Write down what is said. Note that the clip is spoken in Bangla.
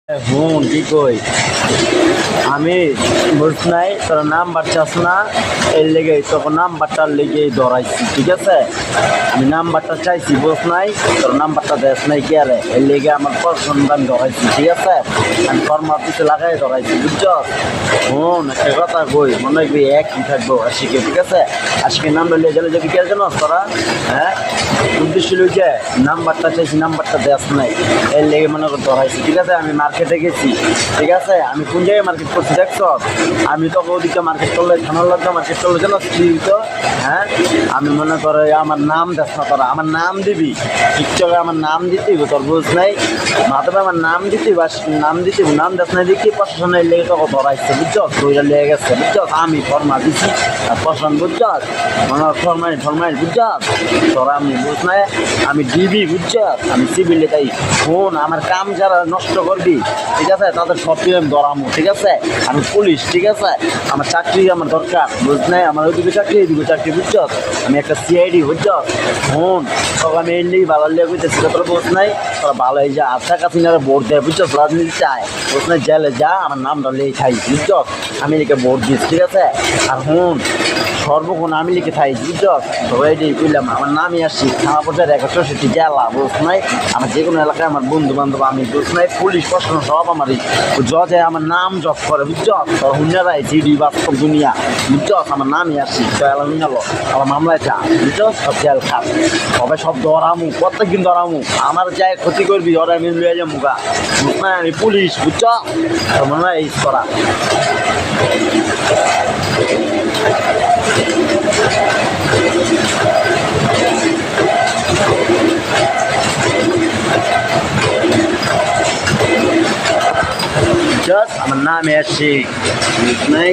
হুন কি কই আমি বুঝ নাই তোর নাম্বার চাস না এর লেগে তখন নাম্বারটার লেগে ধরাইছি ঠিক আছে আমি নাম্বারটা চাইছি বুঝ নাই তোর নাম্বারটা দেশ নাই কি আরে এর লেগে আমার পছন্দ আমি ধরাইছি ঠিক আছে আমি ফর্মার পিছু লাগাই ধরাইছি বুঝছ হুন একটা কথা কই মনে হয় একই থাকবো আশিকে ঠিক আছে আজকে নাম লিয়ে গেলে যে বিকেল জানো তোরা হ্যাঁ উদ্দেশ্য লইছে নাম্বারটা চাইছি নাম্বারটা দেশ নাই এর লেগে মনে করে ধরাইছি ঠিক আছে আমি মার্কেটে গেছি ঠিক আছে আমি কোন জায়গায় মার্কেট করছি দেখছ আমি তো ওদিকে মার্কেট করলে থানার লাগবে মার্কেট করলে যেন তো হ্যাঁ আমি মনে করে আমার নাম দেখ না তোরা আমার নাম দিবি টিকটকে আমার নাম দিতে তোর বুঝ নাই মাধ্যমে আমার নাম দিতে বা নাম দিতে নাম দেখ না দেখি প্রশাসনের লেগে তোকে ধরাইছে বুঝছ ওইটা লেগে গেছে বুঝছ আমি ফর্মা দিছি আর প্রশাসন বুঝছ মানে ফরমাইল বুঝছ তোরা আমি বুঝ নাই আমি দিবি বুঝছ আমি সিভিলে তাই ফোন আমার কাম যারা নষ্ট করবি ঠিক আছে তাদের সব কিছু আমি ধরামো ঠিক আছে আমি পুলিশ ঠিক আছে আমার চাকরি আমার দরকার বুঝ নাই আমার ওইদিকে চাকরি এইদিকে চাকরি বুঝছ আমি একটা সিআইডি বুঝছ ফোন তখন আমি এমনি ভালো লিয়ে বুঝতেছি তোরা বুঝ নাই তোরা ভালো হয়ে যা আশা কাছে ভোট দেয় বুঝছ রাজনীতি চায় বুঝ নাই জেলে যা আমার নামটা লিয়ে খাই বুঝছ আমি লিখে ভোট দিস ঠিক আছে আর হুন সর্বক্ষণ আমি লিখে থাই বুঝছ সবাই বুঝলাম আমার নামই আসছি থানা পর্যায়ে 164 জেলা বুঝ নাই আমার যে কোনো এলাকায় আমার বন্ধু বান্ধব আমি বুঝ নাই পুলিশ প্রশাসন সব আমারই জজে আমার নাম জব করে বুঝছ হুন্ডারাই জিডি বাস্তব দুনিয়া বুঝছ আমার নামই আসছি এলাকা হলো আমার মামলায় চা বুঝছ সব জেল খাস সবাই সব ধরামু প্রত্যেকদিন ধরামু আমার যাই ক্ষতি করবি ওরা আমি লুয়ে যাবো মুখা বুঝ নাই আমি পুলিশ বুঝছ মনে হয় এই করা আমার নামে আসছি নাই